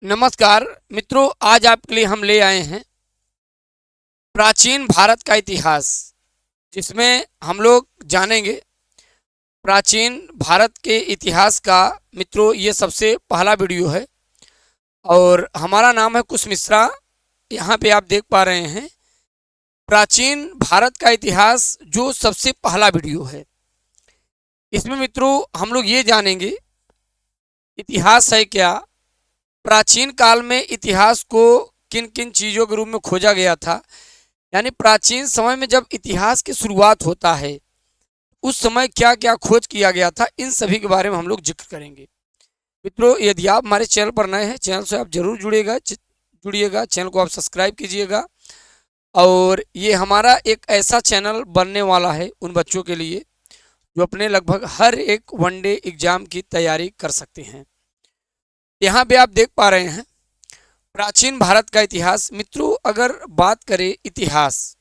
नमस्कार मित्रों, आज आपके लिए हम ले आए हैं प्राचीन भारत का इतिहास, जिसमें हम लोग जानेंगे प्राचीन भारत के इतिहास का। मित्रों, ये सबसे पहला वीडियो है और हमारा नाम है कुश मिश्रा। यहाँ पे आप देख पा रहे हैं प्राचीन भारत का इतिहास, जो सबसे पहला वीडियो है। इसमें मित्रों हम लोग ये जानेंगे इतिहास है क्या, प्राचीन काल में इतिहास को किन किन चीज़ों के रूप में खोजा गया था, यानी प्राचीन समय में जब इतिहास की शुरुआत होता है उस समय क्या क्या खोज किया गया था, इन सभी के बारे में हम लोग जिक्र करेंगे। मित्रों, यदि आप हमारे चैनल पर नए हैं, चैनल से आप जरूर जुड़िएगा, चैनल को आप सब्सक्राइब कीजिएगा। और ये हमारा एक ऐसा चैनल बनने वाला है उन बच्चों के लिए जो अपने लगभग हर एक वनडे एग्जाम की तैयारी कर सकते हैं। यहाँ पे आप देख पा रहे हैं प्राचीन भारत का इतिहास। मित्रों, अगर बात करें इतिहास,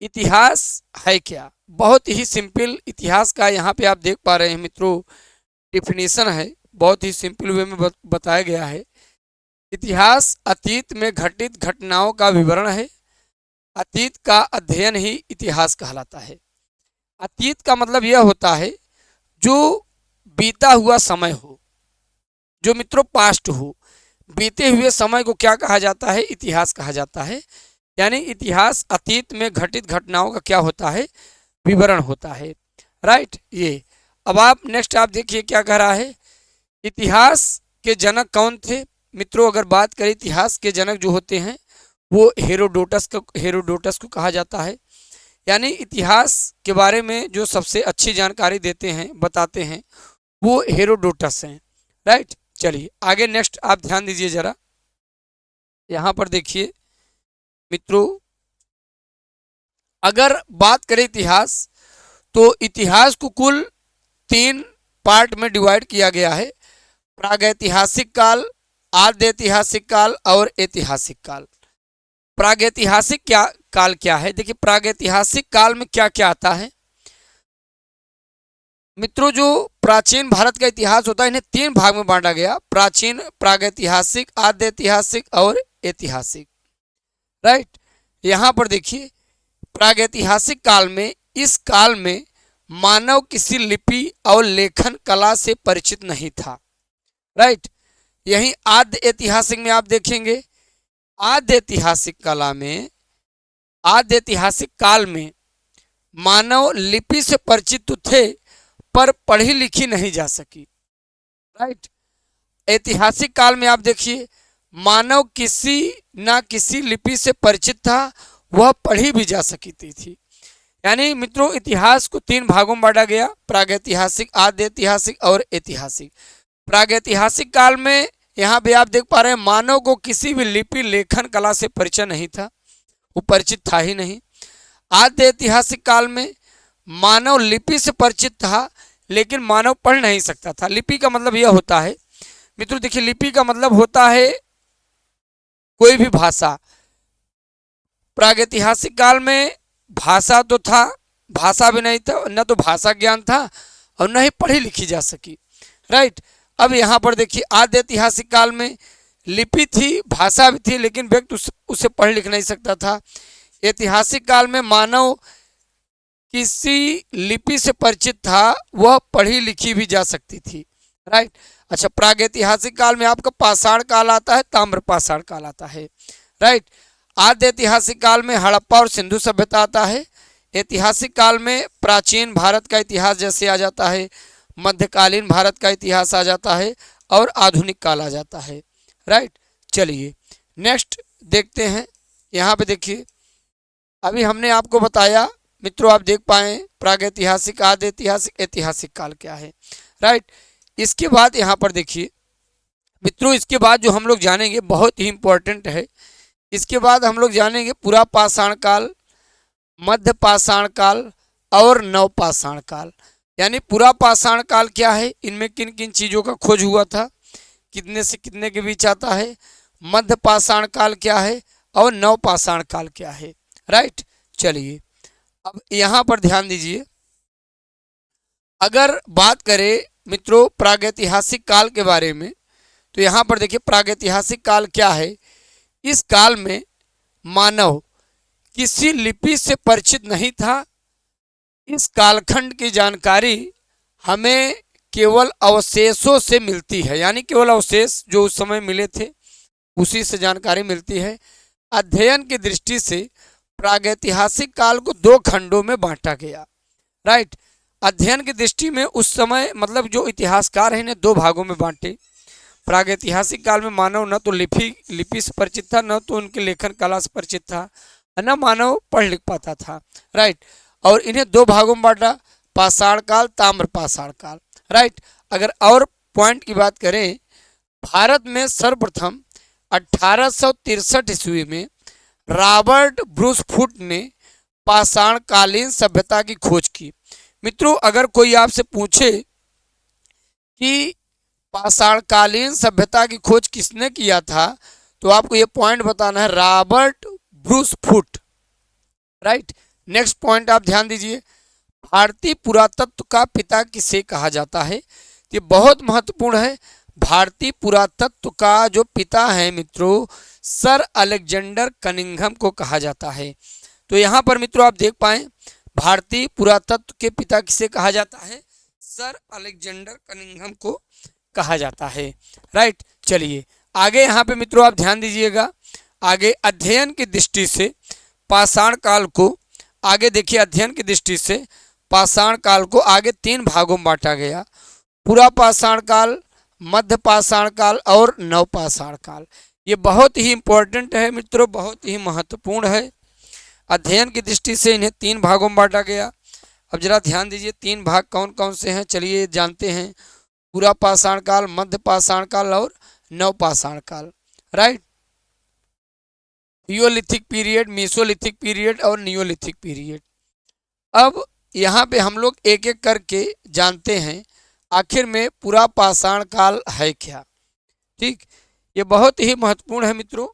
इतिहास है क्या, बहुत ही सिंपल इतिहास का यहाँ पे आप देख पा रहे हैं मित्रों डिफिनीशन है, बहुत ही सिंपल वे में बताया गया है। इतिहास अतीत में घटित घटनाओं का विवरण है। अतीत का अध्ययन ही इतिहास कहलाता है। अतीत का मतलब यह होता है जो बीता हुआ समय हो, जो मित्रों पास्ट हो। बीते हुए समय को क्या कहा जाता है? इतिहास कहा जाता है। यानी इतिहास अतीत में घटित घटनाओं का क्या होता है? विवरण होता है। राइट। ये अब आप नेक्स्ट आप देखिए क्या कह रहा है। इतिहास के जनक कौन थे? मित्रों, अगर बात करें इतिहास के जनक जो होते हैं वो हेरोडोटस को कहा जाता है। यानी इतिहास के बारे में जो सबसे अच्छी जानकारी देते हैं, बताते हैं, वो हेरोडोटस हैं। राइट। चलिए आगे नेक्स्ट आप ध्यान दीजिए जरा। यहाँ पर देखिए मित्रों, अगर बात करें इतिहास, तो इतिहास को कुल 3 पार्ट में डिवाइड किया गया है। प्रागैतिहासिक काल, आद्य ऐतिहासिक काल और ऐतिहासिक काल। प्रागैतिहासिक काल क्या है? देखिए, प्रागैतिहासिक काल में क्या क्या आता है। मित्रों, जो प्राचीन भारत का इतिहास होता है इन्हें 3 भाग में बांटा गया: प्राचीन, प्रागैतिहासिक, आद्य ऐतिहासिक और ऐतिहासिक। राइट। यहाँ पर देखिए प्रागैतिहासिक काल में, इस काल में मानव किसी लिपि और लेखन कला से परिचित नहीं था। राइट। यहीं आद्य ऐतिहासिक में आप देखेंगे, आद्य ऐतिहासिक कला में, आद्य ऐतिहासिक काल में मानव लिपि से परिचित तो थे पर पढ़ी लिखी नहीं जा सकी। राइट। ऐतिहासिक काल में आप देखिए मानव किसी ना किसी लिपि से परिचित था, वह पढ़ी भी जा सकती थी। यानी मित्रों इतिहास को 3 भागों में बांटा गया: प्रागैतिहासिक, आद्य ऐतिहासिक और ऐतिहासिक। प्रागैतिहासिक काल में यहाँ पे आप देख पा रहे हैं मानव को किसी भी लिपि लेखन कला से परिचय नहीं था, वो परिचित था ही नहीं। आद्य ऐतिहासिक काल में मानव लिपि से परिचित था लेकिन मानव पढ़ नहीं सकता था। लिपि का मतलब यह होता है मित्रों, देखिए लिपि का मतलब होता है कोई भी भाषा। प्रागैतिहासिक काल में भाषा तो था, भाषा भी नहीं था, न तो भाषा ज्ञान था और न ही पढ़ी लिखी जा सकी। राइट। अब यहाँ पर देखिए आद्य ऐतिहासिक काल में लिपि थी, भाषा भी थी, लेकिन व्यक्ति उसे पढ़ लिख नहीं सकता था। ऐतिहासिक काल में मानव किसी लिपि से परिचित था, वह पढ़ी लिखी भी जा सकती थी। राइट। अच्छा, प्रागैतिहासिक काल में आपका पाषाण काल आता है, ताम्र पाषाण काल आता है। राइट। आद्य ऐतिहासिक काल में हड़प्पा और सिंधु सभ्यता आता है। ऐतिहासिक काल में प्राचीन भारत का इतिहास जैसे आ जाता है, मध्यकालीन भारत का इतिहास आ जाता है और आधुनिक काल आ जाता है। राइट। चलिए नेक्स्ट देखते हैं। यहाँ पे देखिए अभी हमने आपको बताया मित्रों, आप देख पाए प्रागैतिहासिक, आद्य ऐतिहासिक, ऐतिहासिक काल क्या है। राइट। इसके बाद यहाँ पर देखिए मित्रों, इसके बाद जो हम लोग जानेंगे बहुत ही इंपॉर्टेंट है। इसके बाद हम लोग जानेंगे पुरा पाषाण काल, मध्य पाषाण काल और नव पाषाण काल। यानी पुरा पाषाण काल क्या है, इनमें किन किन चीज़ों का खोज हुआ था, कितने से कितने के बीच आता है, मध्य पाषाण काल क्या है और नव पाषाण काल क्या है। राइट। चलिए अब यहाँ पर ध्यान दीजिए। अगर बात करें मित्रों प्रागैतिहासिक काल के बारे में, तो यहाँ पर देखिए प्रागैतिहासिक काल क्या है। इस काल में मानव किसी लिपि से परिचित नहीं था। इस कालखंड की जानकारी हमें केवल अवशेषों से मिलती है, यानी केवल अवशेष जो उस समय मिले थे उसी से जानकारी मिलती है। अध्ययन की दृष्टि से प्रागैतिहासिक काल को दो खंडों में बांटा गया। राइट, अध्ययन की दृष्टि में उस समय मतलब जो इतिहासकार हैं इन्हें दो भागों में बांटे। प्रागैतिहासिक काल में मानव न तो लिपि से परिचित था, न तो उनके लेखन कला से परिचित था, न मानव पढ़ लिख पाता था। राइट, और इन्हें दो भागों में बांटा, पाषाण काल, ताम्र पाषाण काल। राइट, अगर और पॉइंट की बात करें, भारत में सर्वप्रथम 1863 ईस्वी में रॉबर्ट ब्रूस फुट ने पाषाणकालीन सभ्यता की खोज की। मित्रों, अगर कोई आपसे पूछे कि पाषाणकालीन सभ्यता की खोज किसने किया था, तो आपको ये पॉइंट बताना है, Robert Bruce foot. Right, next point आप ध्यान दीजिए, भारतीय पुरातत्व का पिता किसे कहा जाता है। ये बहुत महत्वपूर्ण है। भारतीय पुरातत्व का जो पिता है मित्रों, सर अलेक्जेंडर कनिंघम को कहा जाता है। तो यहाँ पर मित्रों आप देख पाए, भारतीय पुरातत्व के पिता किसे कहा जाता है, सर अलेक्जेंडर कनिंघम को कहा जाता है। राइट, चलिए आगे यहाँ पे मित्रों आप ध्यान दीजिएगा। आगे अध्ययन की दृष्टि से पाषाण काल को, आगे देखिए अध्ययन की दृष्टि से पाषाण काल को आगे तीन भागों में बांटा गया, पूरा पाषाण काल, मध्य पाषाण काल और नवपाषाण काल। ये बहुत ही इंपॉर्टेंट है मित्रों, बहुत ही महत्वपूर्ण है। अध्ययन की दृष्टि से इन्हें तीन भागों में बांटा गया। अब जरा ध्यान दीजिए तीन भाग कौन कौन से हैं, चलिए जानते हैं। पूरा पाषाण काल, मध्य पाषाण काल और नवपाषाण काल। Right, Neolithic period, Mesolithic period और नियोलिथिक पीरियड। अब यहाँ पे हम लोग एक एक करके जानते हैं आखिर में पूरा पाषाण काल है क्या। ठीक, ये बहुत ही महत्वपूर्ण है मित्रों।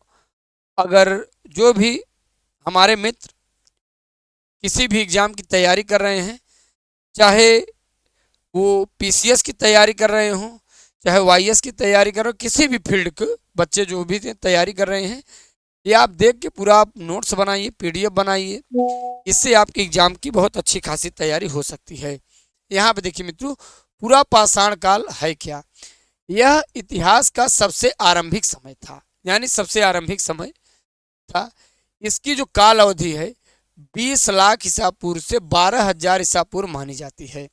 अगर जो भी हमारे मित्र किसी भी एग्जाम की तैयारी कर रहे हैं, चाहे वो पीसीएस की तैयारी कर रहे हों, चाहे वाईएस की तैयारी कर रहे हो, किसी भी फील्ड के बच्चे जो भी तैयारी कर रहे हैं, ये आप देख के पूरा आप नोट्स बनाइए, पीडीएफ बनाइए, इससे आपकी एग्जाम की बहुत अच्छी खासी तैयारी हो सकती है। यहाँ पे देखिए मित्रों, पूरा पाषाण काल है क्या। यह इतिहास का सबसे आरंभिक समय था, यानी सबसे आरंभिक समय था। इसकी जो काल अवधि है 20 लाख ईसा पूर्व से 12,000 ईसा पूर्व मानी जाती है।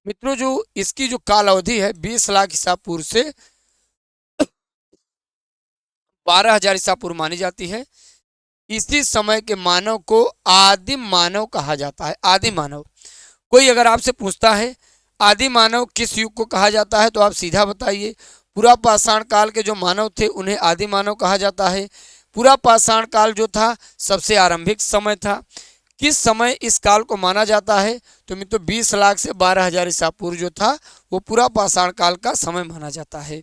मित्रों, जो इसकी जो काल अवधि है 20 लाख ईसा पूर्व से 12,000 ईसा पूर्व मानी जाती है। इसी समय के मानव को आदिम मानव कहा जाता है। आदिम मानव, कोई अगर आपसे पूछता है आदिम मानव किस युग को कहा जाता है, तो आप सीधा बताइए। पूरा पाषाण काल के जो मानव थे उन्हें आदिम मानव कहा जाता है। पूरा पाषाण काल जो था सबसे आरंभिक समय था। किस समय इस काल को माना जाता है, तो मित्रों 20 लाख से 12,000 ईसा पूर्व जो था वो पूरा पाषाण काल का समय माना जाता है।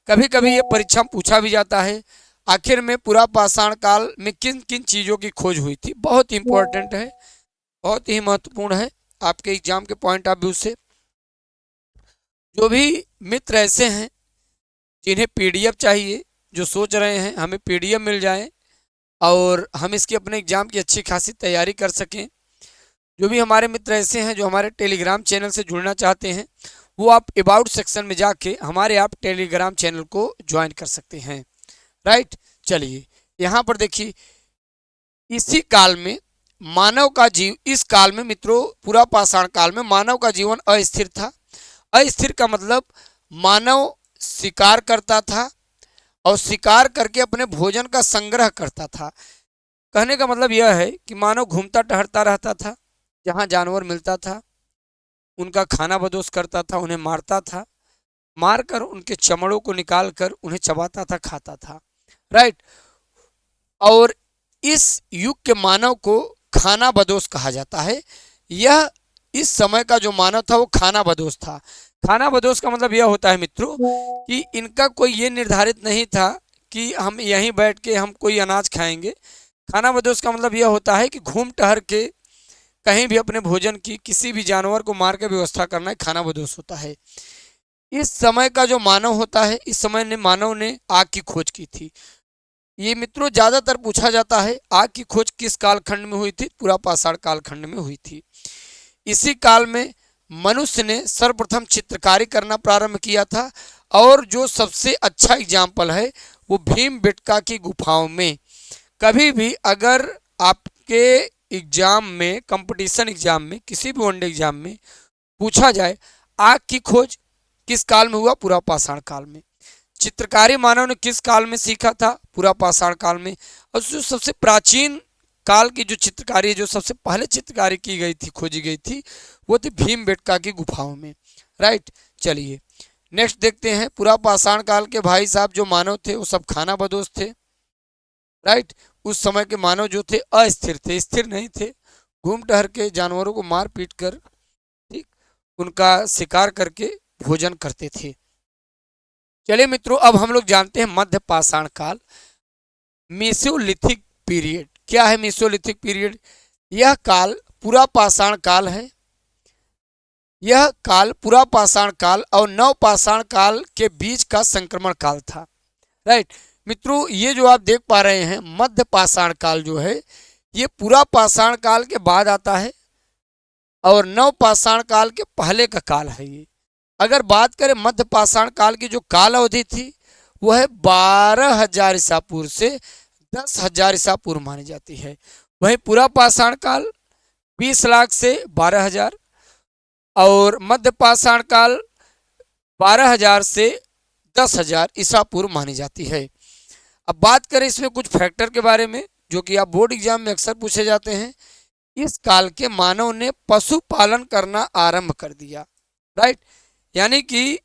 कभी कभी ये परीक्षा में पूछा भी जाता है, आखिर में पूरा पाषाण काल में किन किन चीज़ों की खोज हुई थी। बहुत इंपॉर्टेंट है, बहुत ही महत्वपूर्ण है आपके एग्जाम के पॉइंट ऑफ व्यू से। जो भी मित्र ऐसे हैं जिन्हें पीडीएफ चाहिए, जो सोच रहे हैं हमें पीडीएफ मिल जाए और हम इसकी अपने एग्जाम की अच्छी खासी तैयारी कर सकें, जो भी हमारे मित्र ऐसे हैं जो हमारे टेलीग्राम चैनल से जुड़ना चाहते हैं, वो आप अबाउट सेक्शन में जाके हमारे आप टेलीग्राम चैनल को ज्वाइन कर सकते हैं। राइट, चलिए यहाँ पर देखिए, इसी काल में मानव का इस काल में मित्रों, पूरा पाषाण काल में मानव का जीवन अस्थिर था। अस्थिर का मतलब मानव शिकार करता था और शिकार करके अपने भोजन का संग्रह करता था। कहने का मतलब यह है कि मानव घूमता टहलता रहता था, जहाँ जानवर मिलता था उनका खाना बदोश करता था, उन्हें मारता था, मारकर उनके चमड़ों को निकाल कर उन्हें चबाता था, खाता था। राइट, और इस युग के मानव को खाना बदोश कहा जाता है। यह इस समय का जो मानव था वो खाना बदोश था। खाना बदोश का मतलब यह होता है मित्रों कि इनका कोई ये निर्धारित नहीं था कि हम यहीं बैठ के हम कोई अनाज खाएंगे। खाना बदोश का मतलब यह होता है कि घूम टहर के कहीं भी अपने भोजन की किसी भी जानवर को मार के व्यवस्था करना खाना बदोश होता है। इस समय का जो मानव होता है, इस समय ने मानव ने आग की खोज की थी। ये मित्रों ज्यादातर पूछा जाता है, आग की खोज किस कालखंड में हुई थी? पूरा पाषाण कालखंड में हुई थी। इसी काल में मनुष्य ने सर्वप्रथम चित्रकारी करना प्रारंभ किया था। और जो सबसे अच्छा एग्जाम्पल है वो भीमबेटका की गुफाओं में। कभी भी अगर आपके एग्जाम में, कंपटीशन एग्जाम में, किसी भी वनडे एग्जाम में पूछा जाए आग की खोज किस काल में हुआ? पूरा पाषाण काल में। चित्रकारी मानव ने किस काल में सीखा था? पूरा पाषाण काल में। और जो सबसे प्राचीन काल की जो चित्रकारी है, जो सबसे पहले चित्रकारी की गई थी, खोजी गई थी, वो थी भीमबेटका की गुफाओं में। राइट, चलिए नेक्स्ट देखते हैं। पूरा पाषाण काल के भाई साहब जो मानव थे वो सब खानाबदोश थे। राइट, उस समय के मानव जो थे अस्थिर थे, स्थिर नहीं थे। घूम टहर के जानवरों को मार पीट कर, ठीक, उनका शिकार करके भोजन करते थे। चलिए मित्रों, अब हम लोग जानते हैं मध्य पाषाण काल, मेसोलिथिक पीरियड। क्या है मेसोलिथिक पीरियड? यह काल पूरा पाषाण काल है। यह काल पूरा पाषाण काल और नव पाषाण काल के बीच का संक्रमण काल था। राइट मित्रों, ये जो आप देख पा रहे हैं मध्य पाषाण काल जो है, ये पूरा पाषाण काल के बाद आता है और नव पाषाण काल के पहले का काल है ये। अगर बात करें मध्य पाषाण काल की जो काल अवधि थी, वह है 12,000 ईसा पूर्व से 10,000 ईसा पूर्व मानी जाती है। वहीं पूरा पाषाण काल 20 लाख से 12,000 और मध्य पाषाण काल 12,000 से 10,000 ईसा पूर्व मानी जाती है। अब बात करें इसमें कुछ फैक्टर के बारे में जो कि आप बोर्ड एग्जाम में अक्सर पूछे जाते हैं। इस काल के मानव ने पशुपालन करना आरंभ कर दिया। राइट, यानी कि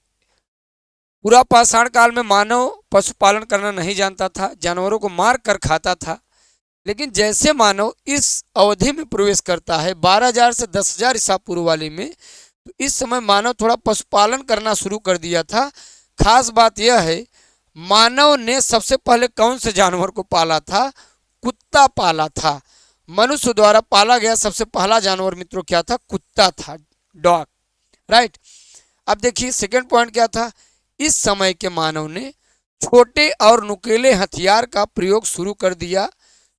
पूरा पाषाण काल में मानव पशुपालन करना नहीं जानता था, जानवरों को मार कर खाता था। लेकिन जैसे मानव इस अवधि में प्रवेश करता है 12,000 से 10,000 ईसा पूर्व वाले में, तो इस समय मानव थोड़ा पशुपालन करना शुरू कर दिया था। खास बात यह है, मानव ने सबसे पहले कौन से जानवर को पाला था? कुत्ता पाला था। मनुष्य द्वारा पाला गया सबसे पहला जानवर मित्रों क्या था? कुत्ता था, डॉग। राइट, अब देखिए सेकंड पॉइंट क्या था? इस समय के मानव ने छोटे और नुकीले हथियार का प्रयोग शुरू कर दिया।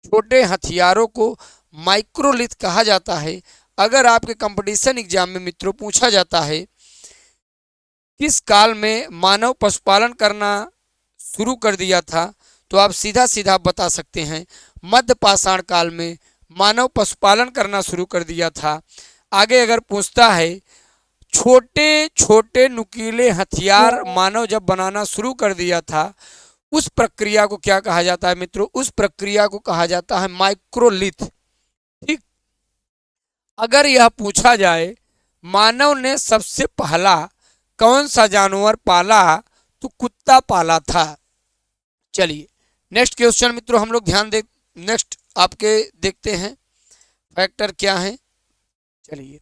छोटे हथियारों को माइक्रोलिथ कहा जाता है। अगर आपके कंपटीशन एग्जाम में मित्रों पूछा जाता है किस काल में मानव पशुपालन करना शुरू कर दिया था, तो आप सीधा सीधा बता सकते हैं मध्य पाषाण काल में मानव पशुपालन करना शुरू कर दिया था। आगे अगर पूछता है छोटे छोटे नुकीले हथियार मानव जब बनाना शुरू कर दिया था, उस प्रक्रिया को क्या कहा जाता है मित्रों? उस प्रक्रिया को कहा जाता है माइक्रोलिथ। ठीक, अगर यह पूछा जाए मानव ने सबसे पहला कौन सा जानवर पाला, तो कुत्ता पाला था। चलिए नेक्स्ट क्वेश्चन मित्रों हम लोग ध्यान दे, नेक्स्ट आपके देखते हैं फैक्टर क्या है। चलिए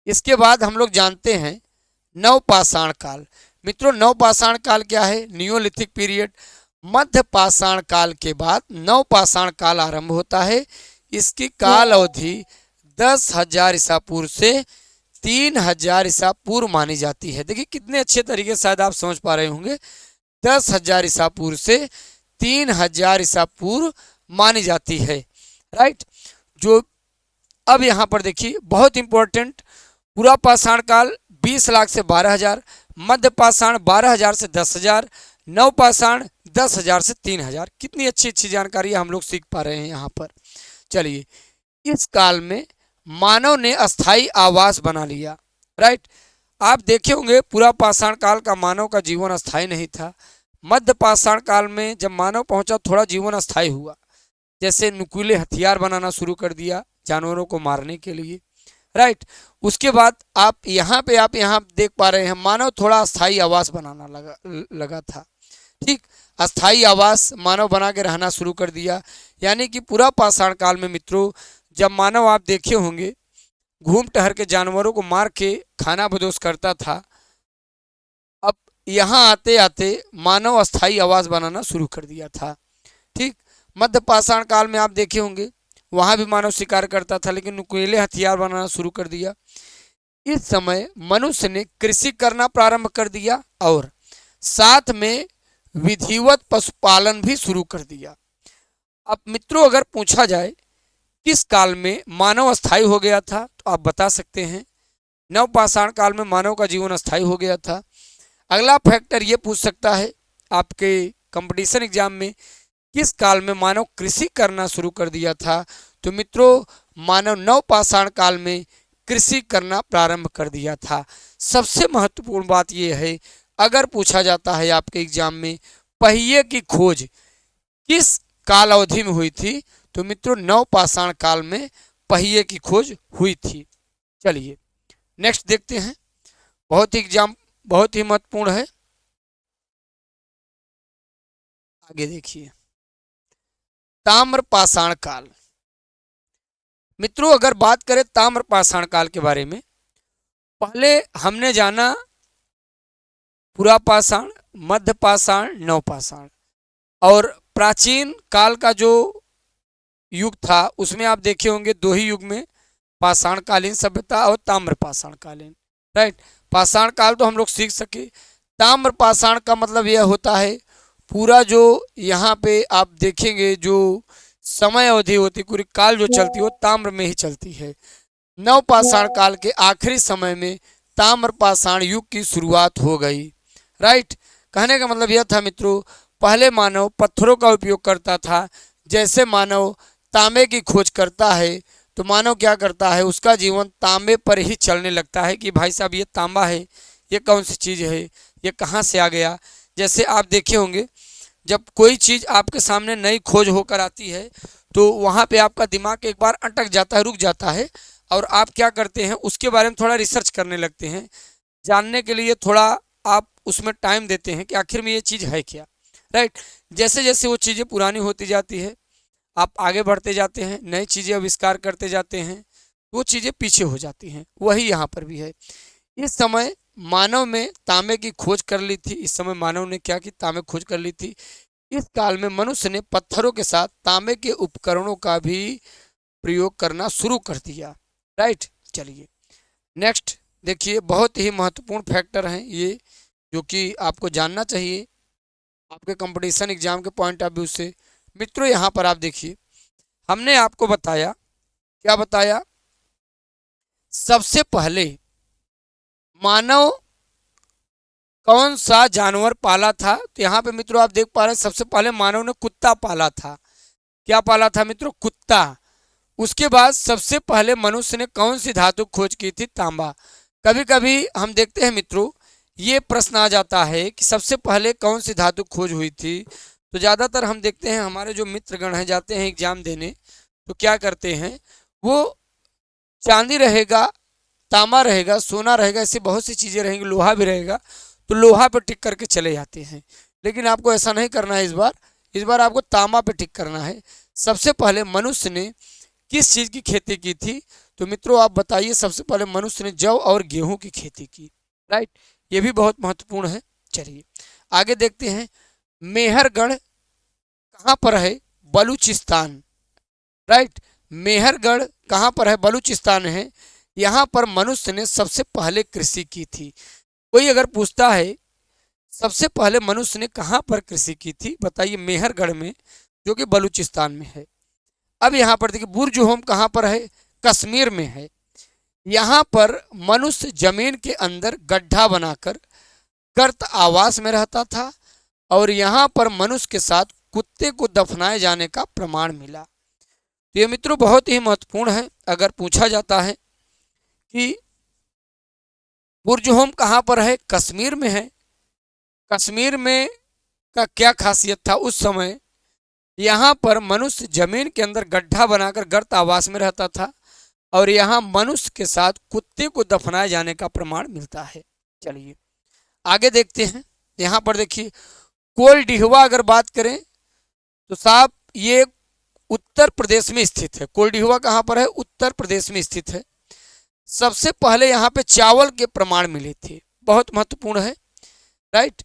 इसके बाद हम लोग जानते हैं नवपाषाण काल। मित्रों नवपाषाण काल क्या है? Neolithic period. मध्य पाषाण काल के बाद नवपाषाण काल आरंभ होता है। इसकी काल अवधि 10,000 ईसा पूर्व से 3,000 ईसा पूर्व मानी जाती है। देखिए कितने अच्छे तरीके से शायद आप समझ पा रहे होंगे। 10,000 ईसा पूर्व से 3,000 ईसा पूर्व मानी जाती है। राइट, जो अब यहाँ पर देखिए बहुत इंपॉर्टेंट, पूरा पाषाण काल 20 लाख से 12,000, मध्य पाषाण 12,000 से 10,000, नव पाषाण 10,000 से 3,000। कितनी अच्छी अच्छी जानकारी हम लोग सीख पा रहे हैं यहाँ पर। चलिए इस काल में मानव ने अस्थाई आवास बना लिया। राइट, आप देखे होंगे पूरा पाषाण काल का मानव का जीवन अस्थाई नहीं था। मध्य पाषाण काल में जब मानव पहुंचा थोड़ा जीवन अस्थाई हुआ, जैसे नुकीले हथियार बनाना शुरू कर दिया जानवरों को मारने के लिए। राइट, उसके बाद आप यहाँ देख पा रहे हैं मानव थोड़ा अस्थाई आवास बनाना लगा था। ठीक, अस्थाई आवास मानव बना के रहना शुरू कर दिया। यानी कि पूरा पाषाण काल में मित्रों जब मानव आप देखे होंगे घूम टहर के जानवरों को मार के खाना बदोश करता था, अब यहाँ आते आते मानव अस्थाई आवास बनाना शुरू कर दिया था। ठीक, मध्य पाषाण काल में आप देखे होंगे वहाँ भी मानव शिकार करता था, लेकिन नुकीले हथियार बनाना शुरू कर दिया। इस समय मनुष्य ने कृषि करना प्रारंभ कर दिया और साथ में विधिवत पशुपालन भी शुरू कर दिया। अब मित्रों अगर पूछा जाए किस काल में मानव अस्थायी हो गया था, तो आप बता सकते हैं नवपाषाण काल में मानव का जीवन अस्थायी हो गया था। अगला फैक्टर ये पूछ सकता है आपके कंपटीशन एग्जाम में, किस काल में मानव कृषि करना शुरू कर दिया था, तो मित्रों मानव नवपाषाण काल में कृषि करना प्रारंभ कर दिया था। सबसे महत्वपूर्ण बात यह है, अगर पूछा जाता है आपके एग्जाम में पहिए की खोज किस काल अवधि में हुई थी, तो मित्रों नवपाषाण काल में पहिए की खोज हुई थी। चलिए नेक्स्ट देखते हैं, बहुत ही महत्वपूर्ण है। आगे देखिए ताम्रपाषाण काल। मित्रों अगर बात करें ताम्रपाषाण काल के बारे में, पहले हमने जाना पुरापाषाण, मध्यपाषाण, नवपाषाण, और प्राचीन काल का जो युग था उसमें आप देखे होंगे दो ही युग में, पाषाणकालीन सभ्यता और ताम्रपाषाण कालीन, राइट। पाषाण काल तो हम लोग सीख सके, ताम्रपाषाण का मतलब यह होता है पूरा जो यहाँ पे आप देखेंगे जो समय अवधि होती, पूरी काल जो चलती है वो ताम्र में ही चलती है। नवपाषाण काल के आखिरी समय में ताम्रपाषाण युग की शुरुआत हो गई, राइट। कहने का मतलब यह था मित्रों, पहले मानव पत्थरों का उपयोग करता था, जैसे मानव तांबे की खोज करता है तो मानव क्या करता है, उसका जीवन तांबे पर ही चलने लगता है कि भाई साहब ये तांबा है, ये कौन सी चीज़ है, ये कहाँ से आ गया। जैसे आप देखे होंगे जब कोई चीज़ आपके सामने नई खोज होकर आती है तो वहाँ पे आपका दिमाग एक बार अटक जाता है, रुक जाता है, और आप क्या करते हैं उसके बारे में थोड़ा रिसर्च करने लगते हैं, जानने के लिए थोड़ा आप उसमें टाइम देते हैं कि आखिर में ये चीज़ है क्या, राइट। जैसे जैसे वो चीज़ें पुरानी होती जाती है आप आगे बढ़ते जाते हैं, नई चीज़ें आविष्कार करते जाते हैं, वो चीज़ें पीछे हो जाती हैं। वही यहाँ पर भी है। इस समय मानव में तांबे की खोज कर ली थी, इस समय मानव ने क्या की तांबे खोज कर ली थी। इस काल में मनुष्य ने पत्थरों के साथ तांबे के उपकरणों का भी प्रयोग करना शुरू कर दिया, राइट। चलिए नेक्स्ट देखिए, बहुत ही महत्वपूर्ण फैक्टर हैं ये जो कि आपको जानना चाहिए आपके कंपटीशन एग्जाम के पॉइंट ऑफ व्यू से। मित्रों यहाँ पर आप देखिए, हमने आपको बताया, क्या बताया, सबसे पहले मानव कौन सा जानवर पाला था, तो यहाँ पे मित्रों आप देख पा रहे हैं सबसे पहले मानव ने कुत्ता पाला था। क्या पाला था मित्रों, कुत्ता। उसके बाद सबसे पहले मनुष्य ने कौन सी धातु खोज की थी, तांबा। कभी कभी हम देखते हैं मित्रों ये प्रश्न आ जाता है कि सबसे पहले कौन सी धातु खोज हुई थी, तो ज़्यादातर हम देखते हैं हमारे जो मित्रगण हैं जाते हैं एग्जाम देने तो क्या करते हैं, वो चांदी रहेगा, तांबा रहेगा, सोना रहेगा, ऐसी बहुत सी चीज़ें रहेंगी, लोहा भी रहेगा, तो लोहा पे टिक करके चले जाते हैं। लेकिन आपको ऐसा नहीं करना है, इस बार आपको तांबा पे टिक करना है। सबसे पहले मनुष्य ने किस चीज़ की खेती की थी, तो मित्रों आप बताइए, सबसे पहले मनुष्य ने जौ और गेहूं की खेती की, राइट। ये भी बहुत महत्वपूर्ण है। चलिए आगे देखते हैं, मेहरगढ़ कहाँ पर है, बलूचिस्तान, राइट। मेहरगढ़ कहाँ पर है, बलूचिस्तान है। यहाँ पर मनुष्य ने सबसे पहले कृषि की थी। कोई अगर पूछता है सबसे पहले मनुष्य ने कहाँ पर कृषि की थी, बताइए, मेहरगढ़ में, जो कि बलूचिस्तान में है। अब यहाँ पर देखिए बुर्ज-होम कहाँ पर है, कश्मीर में है। यहाँ पर मनुष्य जमीन के अंदर गड्ढा बनाकर गर्त आवास में रहता था और यहाँ पर मनुष्य के साथ कुत्ते को दफनाए जाने का प्रमाण मिला। तो ये मित्रों बहुत ही महत्वपूर्ण है। अगर पूछा जाता है कि बुर्ज-होम कहाँ पर है, कश्मीर में है। कश्मीर में का क्या खासियत था, उस समय यहाँ पर मनुष्य जमीन के अंदर गड्ढा बनाकर गर्त आवास में रहता था और यहाँ मनुष्य के साथ कुत्ते को दफनाए जाने का प्रमाण मिलता है। चलिए आगे देखते हैं, यहाँ पर देखिए कोलडिहवा अगर बात करें तो साहब ये उत्तर प्रदेश में स्थित है। कोलडिहवा कहाँ पर है, उत्तर प्रदेश में स्थित है। सबसे पहले यहाँ पे चावल के प्रमाण मिले थे, बहुत महत्वपूर्ण है, राइट।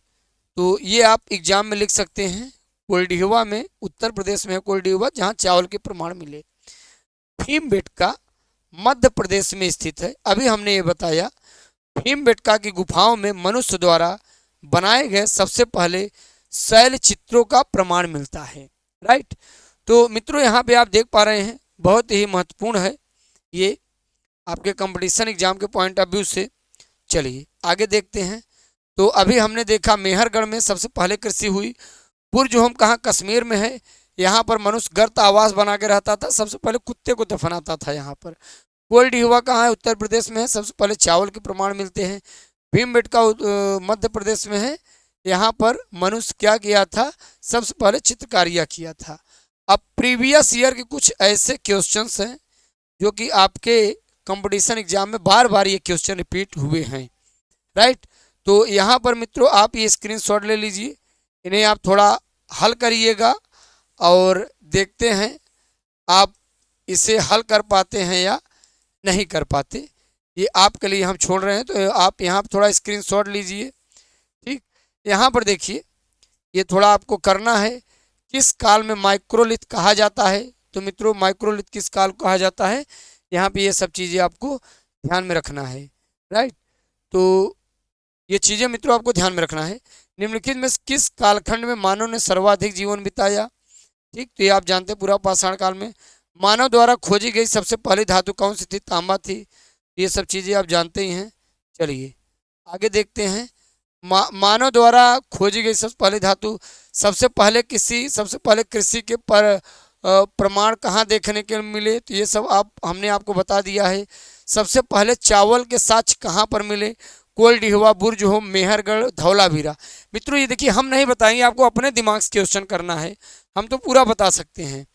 तो ये आप एग्जाम में लिख सकते हैं, कोलडिहवा में, उत्तर प्रदेश में है कोलडिहवा, जहाँ चावल के प्रमाण मिले। भीमबेटका मध्य प्रदेश में स्थित है। अभी हमने ये बताया भीमबेटका की गुफाओं में मनुष्य द्वारा बनाए गए सबसे पहले शैल चित्रों का प्रमाण मिलता है। राइट। तो मित्रों यहाँ पे आप देख पा रहे हैं बहुत ही महत्वपूर्ण है ये आपके कंपटीशन एग्जाम के पॉइंट ऑफ व्यू से। चलिए आगे देखते हैं। तो अभी हमने देखा मेहरगढ़ में सबसे पहले कृषि हुई। बुर्ज-होम कहाँ, कश्मीर में है। यहाँ पर मनुष्य गर्त आवास बना के रहता था, सबसे पहले कुत्ते को दफनाता था यहाँ पर। कोल्ड कहाँ है, उत्तर प्रदेश में है, सबसे पहले चावल के प्रमाण मिलते हैं। भीमबेटका मध्य प्रदेश में है, यहाँ पर मनुष्य क्या किया था, सबसे पहले चित्रकारियाँ किया था। अब प्रीवियस ईयर के कुछ ऐसे क्वेश्चंस हैं जो कि आपके कंपटीशन एग्जाम में बार बार ये क्वेश्चन रिपीट हुए हैं। राइट। तो यहाँ पर मित्रों आप ये स्क्रीनशॉट ले लीजिए, इन्हें आप थोड़ा हल करिएगा और देखते हैं आप इसे हल कर पाते हैं या नहीं कर पाते। ये आपके लिए हम छोड़ रहे हैं, तो आप यहाँ पर थोड़ा स्क्रीनशॉट लीजिए। ठीक, यहाँ पर देखिए ये थोड़ा आपको करना है। किस काल में माइक्रोलिथ कहा जाता है, तो मित्रों माइक्रोलिथ किस काल को कहा जाता है, यहाँ पे ये सब चीज़ें आपको ध्यान में रखना है। राइट। तो ये चीज़ें मित्रों आपको ध्यान में रखना है। निम्नलिखित में किस कालखंड में मानव ने सर्वाधिक जीवन बिताया। ठीक, तो ये आप जानते हैं पूरा पाषाण काल में। मानव द्वारा खोजी गई सबसे पहली धातु कौन सी थी, तांबा थी। ये सब चीज़ें आप जानते ही हैं। चलिए आगे देखते हैं। मानव द्वारा खोजी गई सबसे पहली धातु, सबसे पहले कृषि के प्रमाण कहाँ देखने के मिले, तो ये सब हमने आपको बता दिया है। सबसे पहले चावल के साक्ष्य कहाँ पर मिले, कोल्ड-होम, बुर्ज-होम, मेहरगढ़, धौलावीरा। मित्रों ये देखिए हम नहीं बताएंगे, आपको अपने दिमाग से क्वेश्चन करना है, हम तो पूरा बता सकते हैं।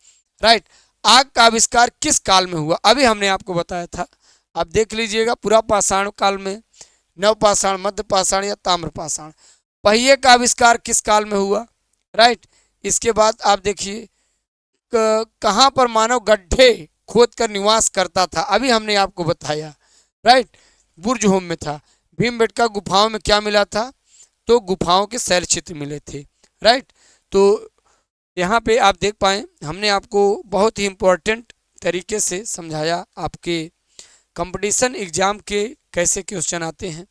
राइट। आग का आविष्कार किस काल में हुआ, अभी हमने आपको बताया था, आप देख लीजिएगा। पूरा पाषाण काल में, नवपाषाण, मध्य पाषाण या ताम्रपाषाण। पहिए का आविष्कार किस काल में हुआ। राइट। इसके बाद आप देखिए कहाँ पर मानव गड्ढे खोद कर निवास करता था, अभी हमने आपको बताया। राइट। बुर्ज-होम में था। भीमबेटका गुफाओं में क्या मिला था, तो गुफाओं के शैल चित्र मिले थे। राइट। तो यहाँ पे आप देख पाए हमने आपको बहुत ही इम्पोर्टेंट तरीके से समझाया आपके कंपटीशन एग्जाम के कैसे क्वेश्चन आते हैं।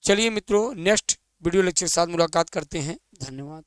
चलिए मित्रों नेक्स्ट वीडियो लेक्चर के साथ मुलाकात करते हैं। धन्यवाद।